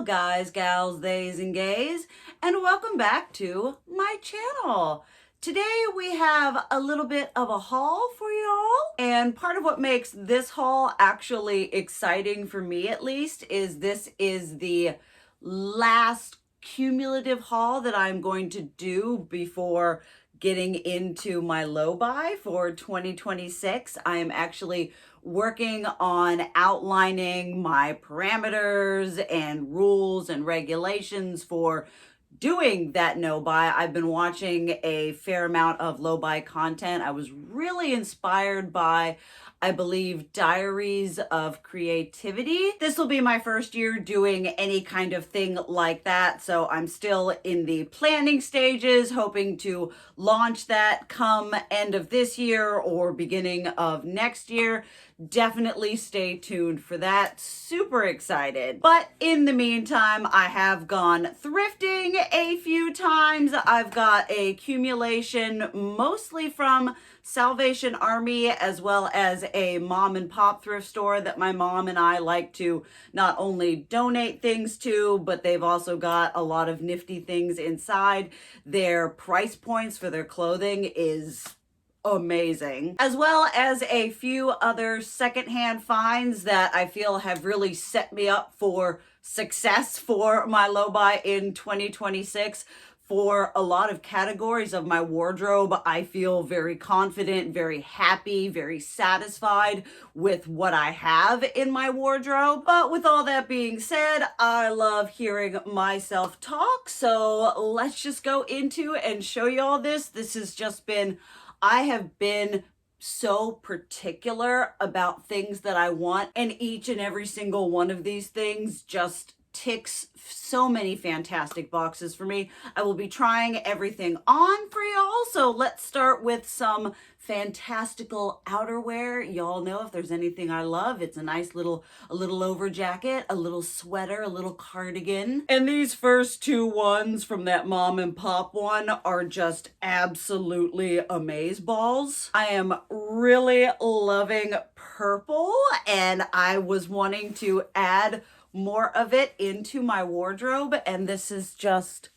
guys, gals, theys, and gays, and welcome back to my channel. Today we have a little bit of a haul for y'all, and part of what makes this haul actually exciting for me at least is this is the last cumulative haul that I'm going to do before getting into my low buy for 2026. I am actually working on outlining my parameters and rules and regulations for doing that no buy. I've been watching a fair amount of low buy content. I was really inspired by, I believe, Diaries of Creativity. This will be my first year doing any kind of thing like that, so I'm still in the planning stages, hoping to launch that come end of this year or beginning of next year. Definitely stay tuned for that. Super excited. But in the meantime, I have gone thrifting a few times. I've got a accumulation mostly from Salvation Army as well as a mom and pop thrift store that my mom and I like to not only donate things to, but they've also got a lot of nifty things inside. Their price points for their clothing is amazing, as well as a few other secondhand finds that I feel have really set me up for success for my low buy in 2026. For a lot of categories of my wardrobe, I feel very confident, very happy, very satisfied with what I have in my wardrobe. But with all that being said, I love hearing myself talk, so let's just go into and show you all this. This has just been, I have been so particular about things that I want, and each and every single one of these things just ticks so many fantastic boxes for me. I will be trying everything on for y'all, so let's start with some fantastical outerwear. Y'all know if there's anything I love, it's a nice little over jacket, a little sweater, a little cardigan. And these first two ones from that mom and pop one are just absolutely amazeballs. I am really loving purple, and I was wanting to add more of it into my wardrobe, and this is just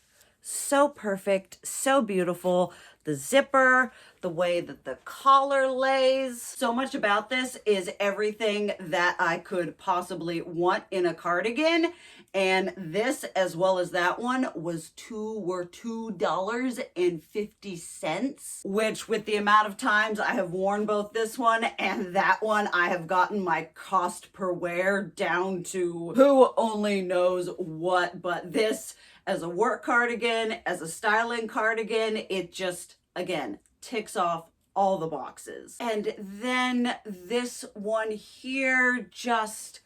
so perfect, so beautiful. The zipper, the way that the collar lays. So much about this is everything that I could possibly want in a cardigan. And this, as well as that one, were $2.50, which with the amount of times I have worn both this one and that one, I have gotten my cost per wear down to who only knows what. But this, as a work cardigan, as a styling cardigan, it just, again, ticks off all the boxes. And then this one here, just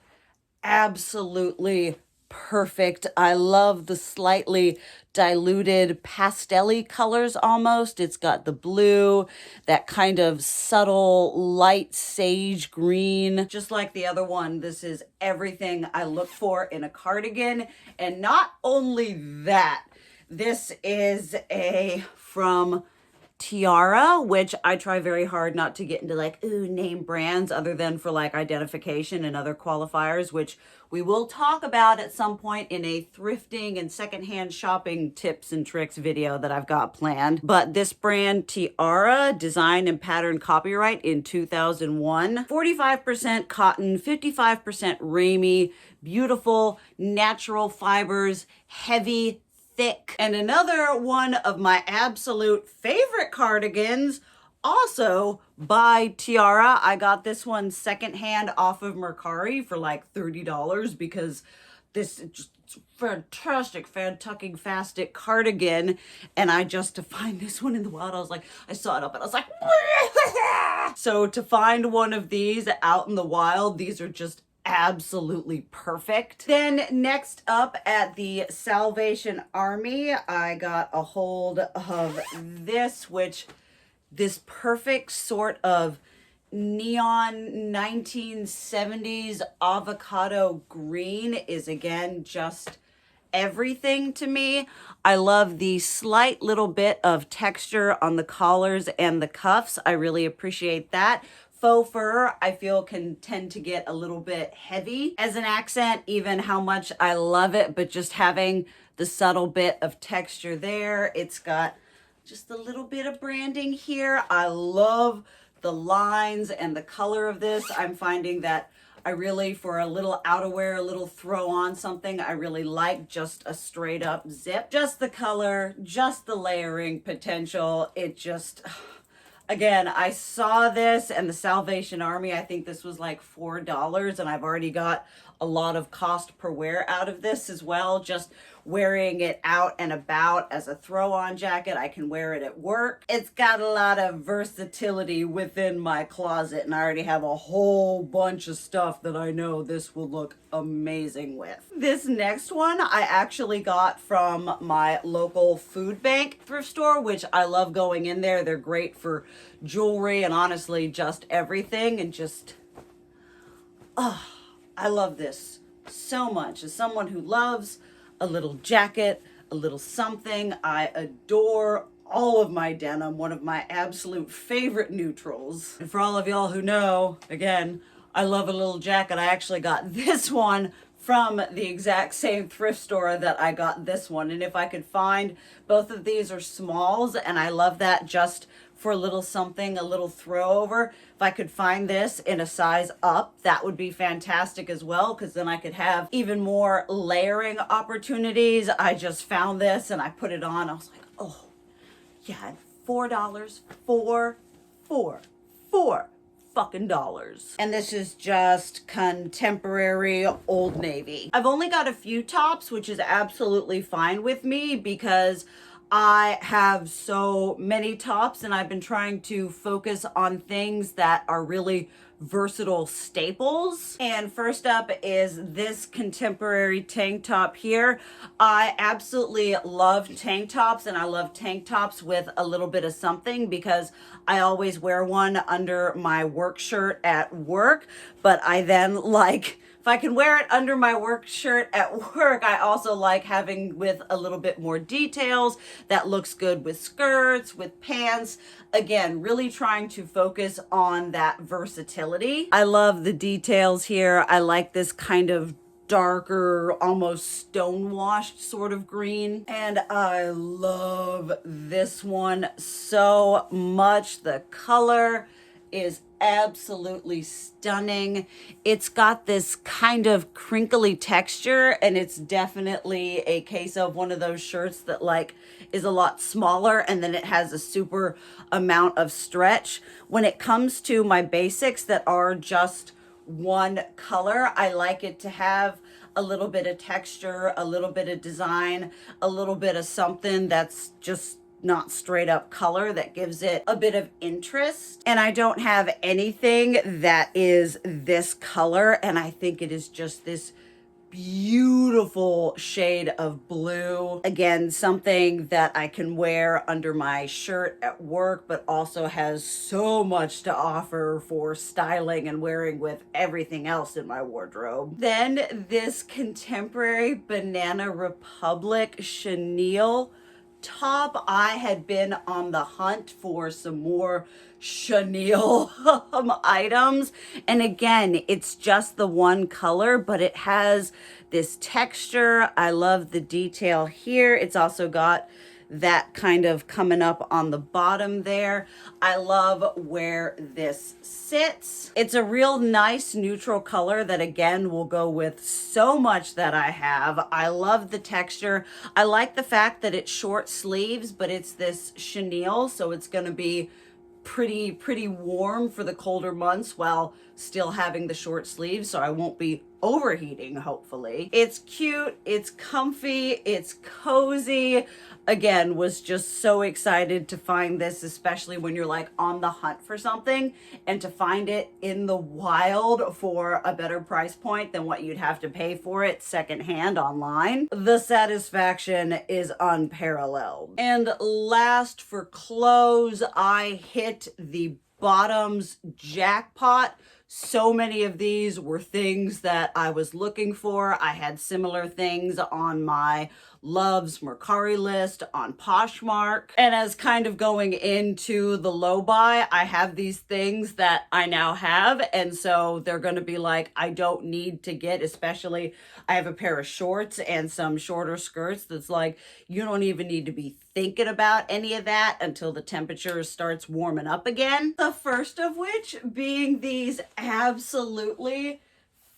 absolutely perfect. I love the slightly diluted pastel-y colors almost. It's got the blue, that kind of subtle light sage green. Just like the other one, this is everything I look for in a cardigan. And not only that, this is from Tiara, which I try very hard not to get into like, name brands other than for like identification and other qualifiers, which we will talk about at some point in a thrifting and secondhand shopping tips and tricks video that I've got planned. But this brand, Tiara, design and pattern copyright in 2001, 45% cotton, 55% Ramie, beautiful natural fibers, heavy, thick. And another one of my absolute favorite cardigans, also by Tiara. I got this one secondhand off of Mercari for like $30 because this is just fantastic tucking fastic cardigan. And I just, to find this one in the wild, I was like, I saw it up and I was like, so to find one of these out in the wild, these are just absolutely perfect. Then next up at the Salvation Army, I got a hold of this, this perfect sort of neon 1970s avocado green is again just everything to me. I love the slight little bit of texture on the collars and the cuffs. I really appreciate that. Faux fur, I feel, can tend to get a little bit heavy as an accent, even how much I love it, but just having the subtle bit of texture there. It's got just a little bit of branding here. I love the lines and the color of this. I'm finding that I really, for a little outerwear, a little throw on something, I really like just a straight up zip. Just the color, just the layering potential. It just, again, I saw this and the Salvation Army, I think this was like $4, and I've already got a lot of cost per wear out of this as well. Just wearing it out and about as a throw-on jacket. I can wear it at work. It's got a lot of versatility within my closet, and I already have a whole bunch of stuff that I know this will look amazing with. This next one I actually got from my local food bank thrift store, which I love going in there. They're great for jewelry and honestly just everything, and just, I love this so much. As someone who loves a little jacket, a little something, I adore all of my denim, one of my absolute favorite neutrals. And for all of y'all who know, again, I love a little jacket. I actually got this one from the exact same thrift store that I got this one. And if I could find, both of these are smalls, and I love that just for a little something, a little throw over. If I could find this in a size up, that would be fantastic as well, because then I could have even more layering opportunities. I just found this and I put it on. I was like, oh yeah, $4, four fucking dollars. And this is just contemporary Old Navy. I've only got a few tops, which is absolutely fine with me because I have so many tops, and I've been trying to focus on things that are really versatile staples. And first up is this contemporary tank top here. I absolutely love tank tops, and I love tank tops with a little bit of something because I always wear one under my work shirt at work, but I then if I can wear it under my work shirt at work, I also like having with a little bit more details that looks good with skirts, with pants. Again, really trying to focus on that versatility. I love the details here. I like this kind of darker, almost stonewashed sort of green. And I love this one so much. The color is absolutely stunning. It's got this kind of crinkly texture, and it's definitely a case of one of those shirts that is a lot smaller, and then it has a super amount of stretch. When it comes to my basics that are just one color, I like it to have a little bit of texture, a little bit of design, a little bit of something that's just not straight up color that gives it a bit of interest. And I don't have anything that is this color, and I think it is just this beautiful shade of blue. Again, something that I can wear under my shirt at work, but also has so much to offer for styling and wearing with everything else in my wardrobe. Then this contemporary Banana Republic chenille top. I had been on the hunt for some more chenille items, and again, it's just the one color, but it has this texture. I love the detail here. It's also got that kind of coming up on the bottom there. I love where this sits. It's a real nice neutral color that again will go with so much that I have. I love the texture. I like the fact that it's short sleeves, but it's this chenille, so it's going to be pretty warm for the colder months while still having the short sleeves, so I won't be overheating, hopefully. It's cute, it's comfy, it's cozy. Again, was just so excited to find this, especially when you're on the hunt for something, and to find it in the wild for a better price point than what you'd have to pay for it secondhand online. The satisfaction is unparalleled. And last, for clothes, I hit the bottoms jackpot So many of these were things that I was looking for. I had similar things on my Loves Mercari list on Poshmark. And as kind of going into the low buy, I have these things that I now have. And so they're going to be like, I don't need to get, especially I have a pair of shorts and some shorter skirts that's like, you don't even need to be thinking about any of that until the temperature starts warming up again. The first of which being these absolutely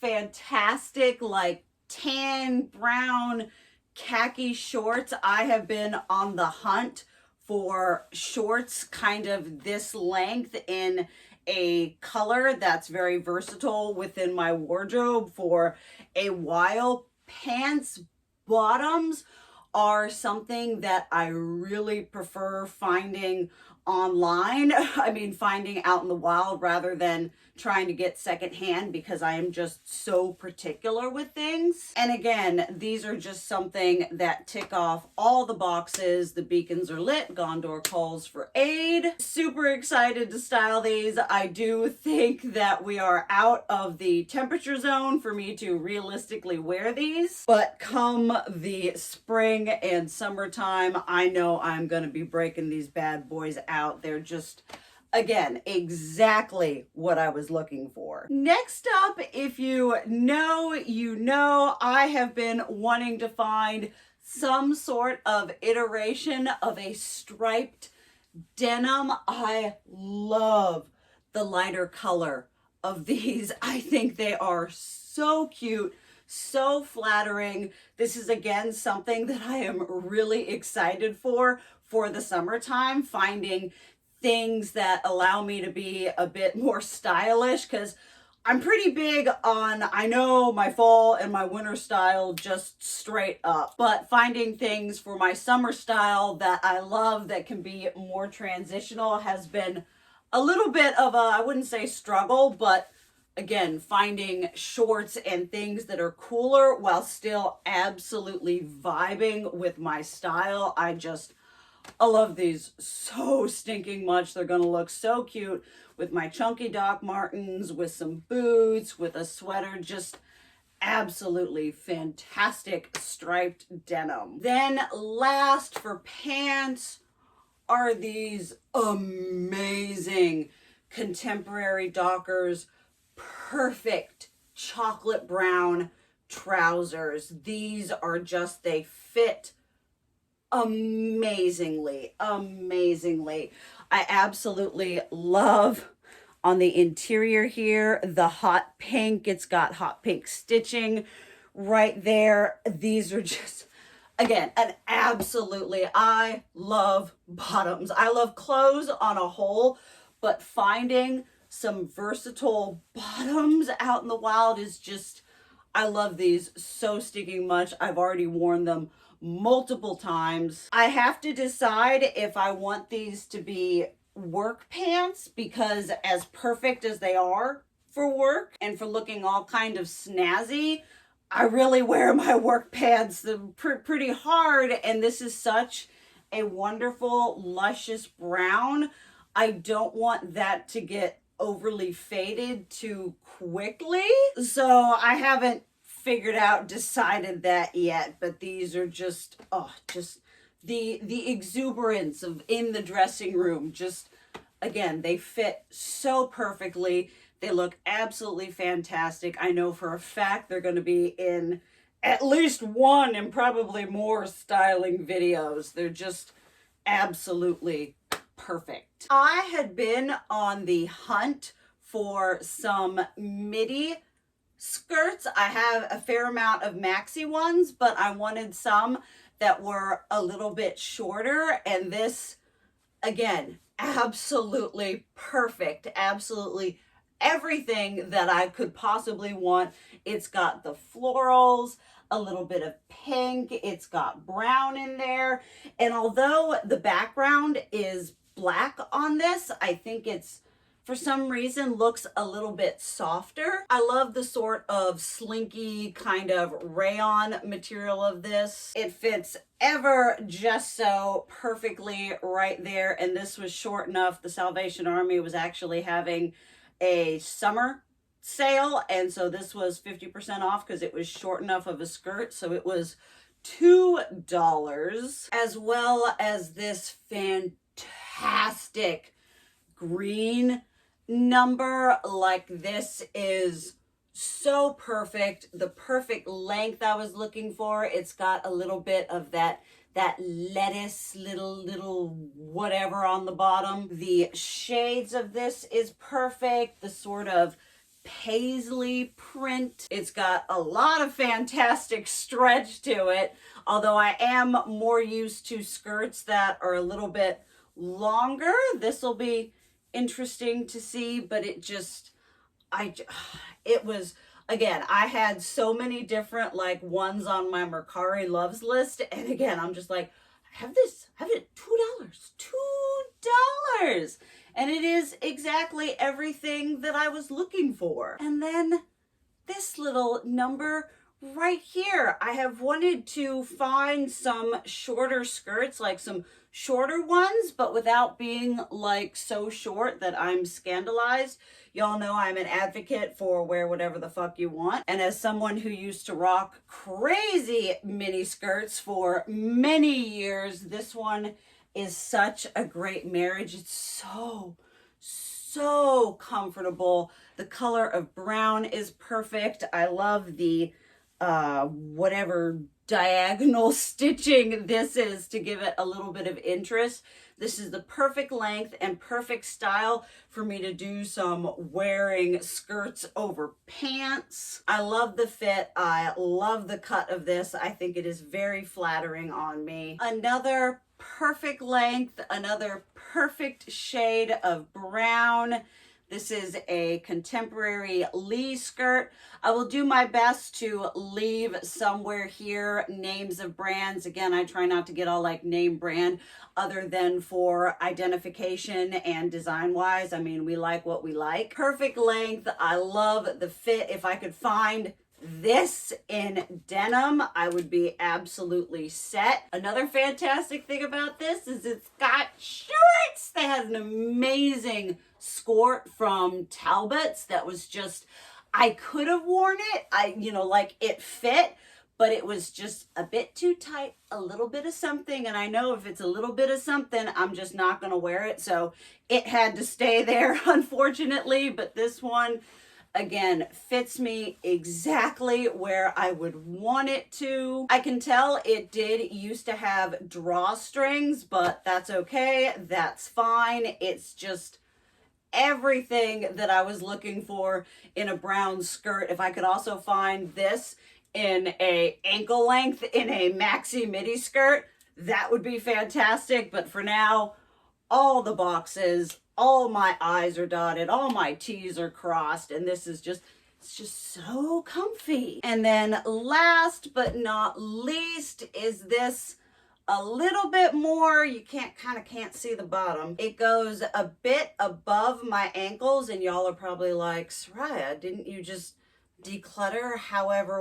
fantastic, like tan, brown, khaki shorts. I have been on the hunt for shorts kind of this length in a color that's very versatile within my wardrobe for a while. Pants, bottoms are something that I really prefer finding online. I mean, finding out in the wild rather than trying to get secondhand, because I am just so particular with things. And again, these are just something that tick off all the boxes. The beacons are lit. Gondor calls for aid. Super excited to style these. I do think that we are out of the temperature zone for me to realistically wear these, but come the spring and summertime, I know I'm going to be breaking these bad boys out. They're just, again, exactly what I was looking for. Next up, if you know, you know, I have been wanting to find some sort of iteration of a striped denim. I love the lighter color of these. I think they are so cute, so flattering. This is again something that I am really excited for the summertime, finding things that allow me to be a bit more stylish, because I'm pretty big on, I know, my fall and my winter style just straight up, but finding things for my summer style that I love that can be more transitional has been a little bit of a, I wouldn't say struggle, but again, finding shorts and things that are cooler while still absolutely vibing with my style. I love these so stinking much. They're gonna look so cute with my chunky Doc Martens, with some boots, with a sweater. Just absolutely fantastic striped denim. Then last for pants are these amazing contemporary Dockers perfect chocolate brown trousers. These are just, they fit amazingly. I absolutely love on the interior here the hot pink. It's got hot pink stitching right there. These are just, again, an absolutely, I love bottoms. I love clothes on a whole, but finding some versatile bottoms out in the wild is just, I love these so stinking much. I've already worn them multiple times. I have to decide if I want these to be work pants, because as perfect as they are for work and for looking all kind of snazzy, I really wear my work pants pretty hard, and this is such a wonderful luscious brown. I don't want that to get overly faded too quickly, so I haven't decided that yet, but these are just, oh, just the exuberance of in the dressing room. Just, again, they fit so perfectly. They look absolutely fantastic. I know for a fact they're going to be in at least one and probably more styling videos. They're just absolutely perfect. I had been on the hunt for some midi skirts. I have a fair amount of maxi ones, but I wanted some that were a little bit shorter, and this, again, absolutely perfect. Absolutely everything that I could possibly want. It's got the florals, a little bit of pink, it's got brown in there, and although the background is black on this, I think it's, for some reason, looks a little bit softer. I love the sort of slinky kind of rayon material of this. It fits ever just so perfectly right there, and this was short enough. The Salvation Army was actually having a summer sale, and so this was 50% off because it was short enough of a skirt, so it was $2, as well as this fantastic green number. Like, this is so perfect, the perfect length I was looking for. It's got a little bit of that lettuce little whatever on the bottom. The shades of this is perfect, the sort of paisley print. It's got a lot of fantastic stretch to it, although I am more used to skirts that are a little bit longer. This will be interesting to see, but it was, again, I had so many different like ones on my Mercari loves list, and again, I'm just like, I have it $2, and it is exactly everything that I was looking for. And then this little number right here, I have wanted to find some shorter skirts, like some shorter ones, but without being like so short that I'm scandalized. Y'all know I'm an advocate for wear whatever the fuck you want. And as someone who used to rock crazy mini skirts for many years, this one is such a great marriage. It's so comfortable. The color of brown is perfect. I love the whatever diagonal stitching this is to give it a little bit of interest. This is the perfect length and perfect style for me to do some wearing skirts over pants. I love the fit. I love the cut of this. I think it is very flattering on me. Another perfect length, another perfect shade of brown. This is a contemporary Lee skirt. I will do my best to leave somewhere here names of brands. Again, I try not to get all like name brand other than for identification and design wise. I mean, we like what we like. Perfect length. I love the fit. If I could find this in denim, I would be absolutely set. Another fantastic thing about this is it's got shorts. That has an amazing skirt from Talbot's that was just, I could have worn it. Like it fit, but it was just a bit too tight, a little bit of something. And I know if it's a little bit of something, I'm just not going to wear it. So it had to stay there, unfortunately. But this one, again, fits me exactly where I would want it to. I can tell it did used to have drawstrings, but that's okay. That's fine. It's just everything that I was looking for in a brown skirt. If I could also find this in a ankle length in a maxi midi skirt, that would be fantastic. But for now, all the boxes, all my I's are dotted, all my T's are crossed, and this is just, it's just so comfy. And then last but not least is this a little bit more, you can't see the bottom. It goes a bit above my ankles, and y'all are probably like, Soraya, didn't you just declutter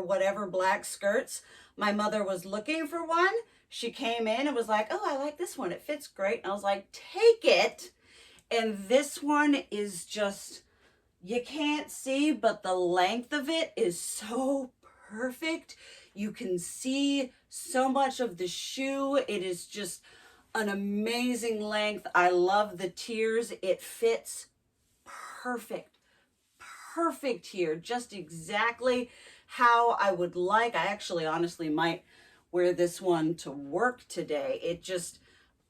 whatever black skirts? My mother was looking for one. She came in and was like, oh, I like this one. It fits great. And I was like, take it. And this one is just, you can't see, but the length of it is so perfect. You can see so much of the shoe. It is just an amazing length. I love the tiers. It fits perfect here. Just exactly how I would like. I actually honestly might wear this one to work today. It just,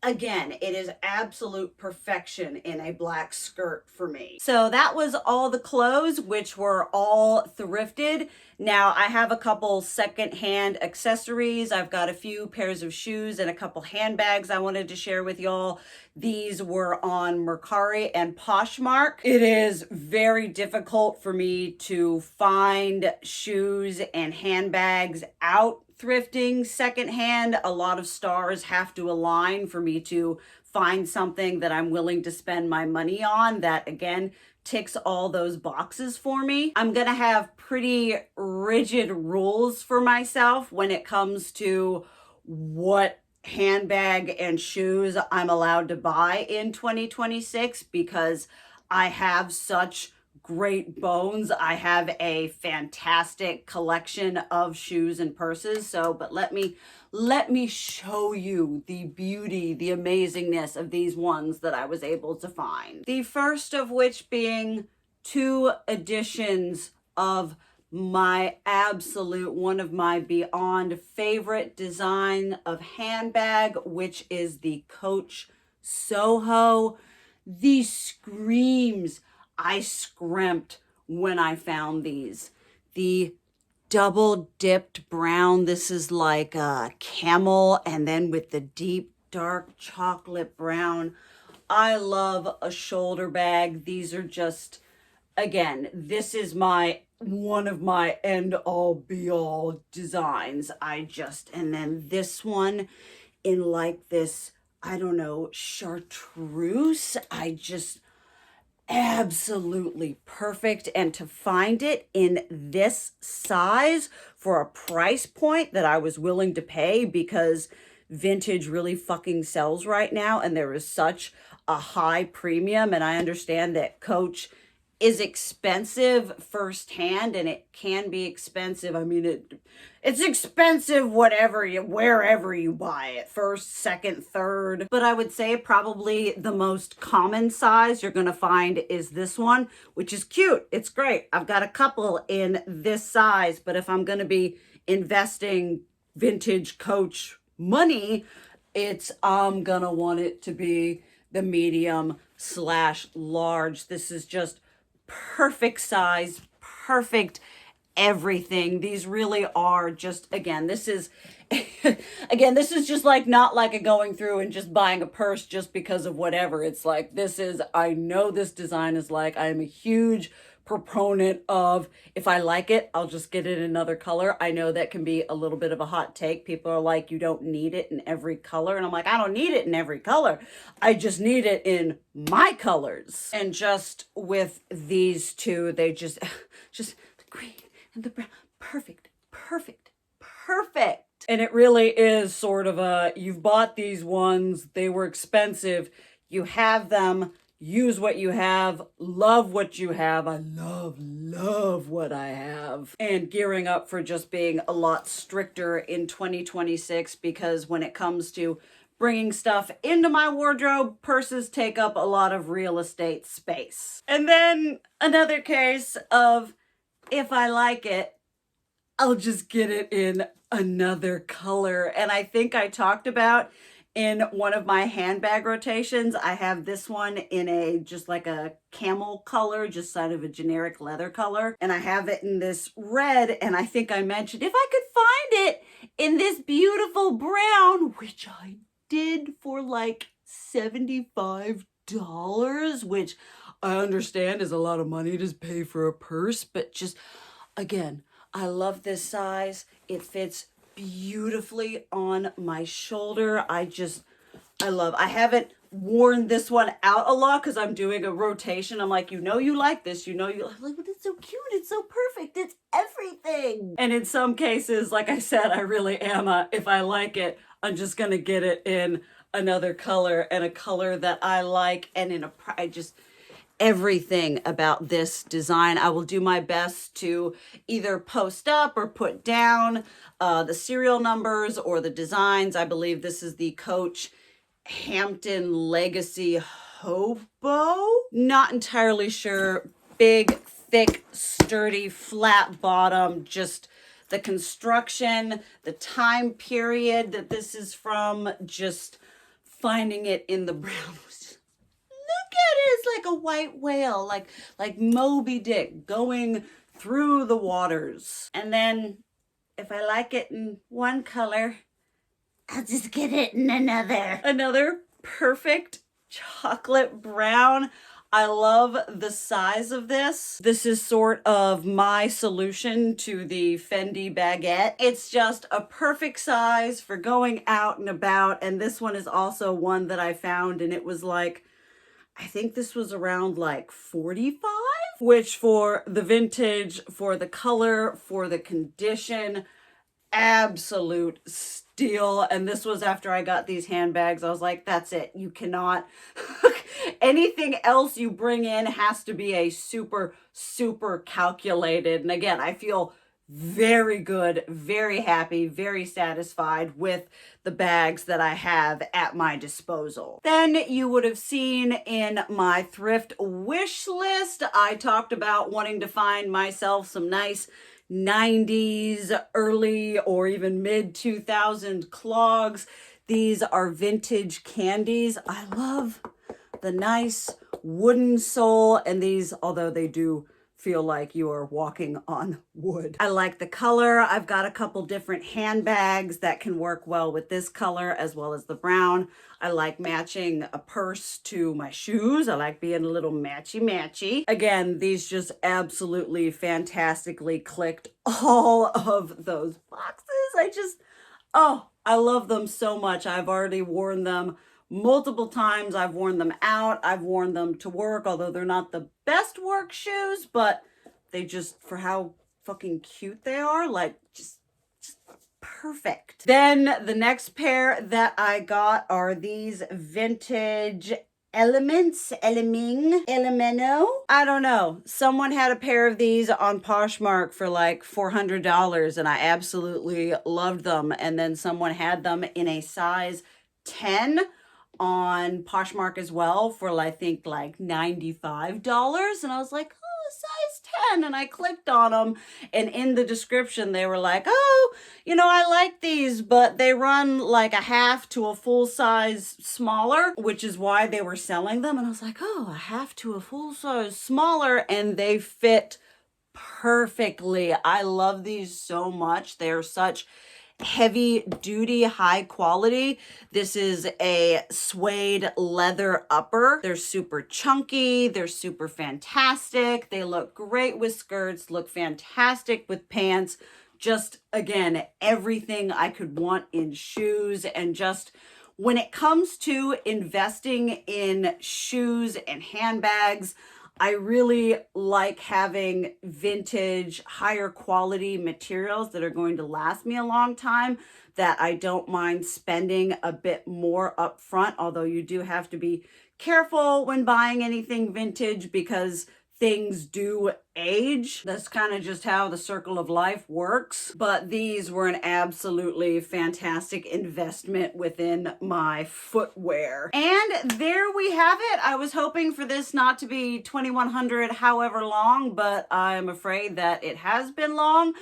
again, it is absolute perfection in a black skirt for me. So that was all the clothes, which were all thrifted. Now I have a couple secondhand accessories. I've got a few pairs of shoes and a couple handbags I wanted to share with y'all. These were on Mercari and Poshmark. It is very difficult for me to find shoes and handbags out thrifting secondhand. A lot of stars have to align for me to find something that I'm willing to spend my money on that, again, ticks all those boxes for me. I'm gonna have pretty rigid rules for myself when it comes to what handbag and shoes I'm allowed to buy in 2026, because I have such great bones. I have a fantastic collection of shoes and purses. So, but let me show you the beauty, the amazingness of these ones that I was able to find. The first of which being 2 editions of my absolute, one of my beyond favorite design of handbag, which is the Coach Soho. These screams, I scrimped when I found these. The double dipped brown, this is like a camel, and then with the deep dark chocolate brown. I love a shoulder bag. These are just, again, this is one of my end all be all designs. And then this one in like this, I don't know, chartreuse. Absolutely perfect. And to find it in this size for a price point that I was willing to pay, because vintage really fucking sells right now and there is such a high premium, and I understand that Coach is expensive firsthand, and it can be expensive. I mean, it's expensive wherever you buy it, first, second, third. But I would say probably the most common size you're gonna find is this one, which is cute. It's great. I've got a couple in this size, but if I'm gonna be investing vintage Coach money, I'm gonna want it to be the medium/large. This is just perfect size, perfect everything. These really are just, again, this is just like not like a going through and just buying a purse just because of whatever. It's like, I know this design is like, I'm a huge proponent of, if I like it, I'll just get it in another color. I know that can be a little bit of a hot take. People are like, you don't need it in every color. And I'm like, I don't need it in every color. I just need it in my colors. And just with these two, they just the green and the brown, perfect. And it really is sort of you've bought these ones, they were expensive, you have them, use what you have, love what you have. I love what I have. And gearing up for just being a lot stricter in 2026, because when it comes to bringing stuff into my wardrobe, purses take up a lot of real estate space. And then another case of, if I like it, I'll just get it in another color. And I think I talked about in one of my handbag rotations, I have this one in just like a camel color, just sort of a generic leather color. And I have it in this red. And I think I mentioned if I could find it in this beautiful brown, which I did for like $75, which I understand is a lot of money to pay for a purse. But just, again, I love this size. It fits beautifully on my shoulder. I haven't worn this one out a lot because I'm doing a rotation. I'm like, you like this, I'm like, but it's so cute, it's so perfect, it's everything. And in some cases, like I said, I really am if I like it, I'm just gonna get it in another color, and a color that I like, and everything about this design. I will do my best to either post up or put down the serial numbers or the designs. I believe this is the Coach Hampton Legacy Hobo. Not entirely sure. Big, thick, sturdy, flat bottom. Just the construction, the time period that this is from, just finding it in the brown was just, look at it, it's like a white whale, like Moby Dick going through the waters. And then if I like it in one color, I'll just get it in another perfect chocolate brown. I love the size of this. This is sort of my solution to the Fendi baguette. It's just a perfect size for going out and about. And this one is also one that I found, and it was like, I think this was around like 45, which for the vintage, for the color, for the condition, absolute steal. And this was after I got these handbags. I was like, that's it. You cannot, Anything else you bring in has to be a super, super calculated. And again, I feel very good, very happy, very satisfied with the bags that I have at my disposal. Then you would have seen in my thrift wish list, I talked about wanting to find myself some nice 90s, early or even mid 2000 clogs. These are vintage candies. I love the nice wooden sole, and these, although they do feel like you are walking on wood. I like the color. I've got a couple different handbags that can work well with this color as well as the brown. I like matching a purse to my shoes. I like being a little matchy-matchy. Again, these just absolutely fantastically clicked all of those boxes. I love them so much. I've already worn them multiple times. I've worn them out. I've worn them to work, although they're not the best work shoes, but they just, for how fucking cute they are, like just perfect. Then the next pair that I got are these vintage Elemento. I don't know. Someone had a pair of these on Poshmark for like $400 and I absolutely loved them. And then someone had them in a size 10 on Poshmark as well for I think like $95. And I was like, oh, size 10. And I clicked on them, and in the description they were like, oh, I like these, but they run like a half to a full size smaller, which is why they were selling them. And I was like, oh, a half to a full size smaller, and they fit perfectly. I love these so much. They're such heavy duty, high quality. This is a suede leather upper. They're super chunky. They're super fantastic. They look great with skirts, look fantastic with pants. Just, again, everything I could want in shoes. And just when it comes to investing in shoes and handbags, I really like having vintage, higher quality materials that are going to last me a long time, that I don't mind spending a bit more upfront, although you do have to be careful when buying anything vintage because things do age. That's kind of just how the circle of life works. But these were an absolutely fantastic investment within my footwear. And there we have it. I was hoping for this not to be 2100 however long, but I'm afraid that it has been long.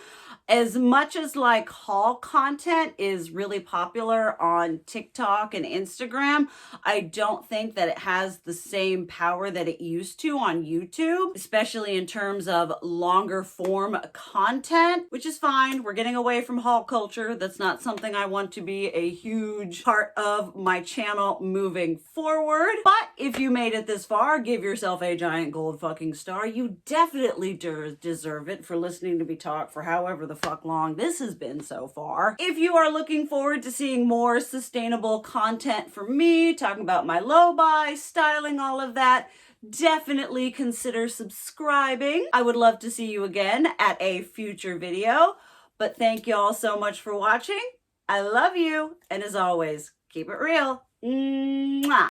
As much as like haul content is really popular on TikTok and Instagram, I don't think that it has the same power that it used to on YouTube, especially in terms of longer form content, which is fine. We're getting away from haul culture. That's not something I want to be a huge part of my channel moving forward. But if you made it this far, give yourself a giant gold fucking star. You definitely deserve it for listening to me talk for however the fuck long this has been so far. If you are looking forward to seeing more sustainable content from me, talking about my low buy, styling, all of that, definitely consider subscribing. I would love to see you again at a future video, but thank you all so much for watching. I love you, and as always, keep it real. Mwah.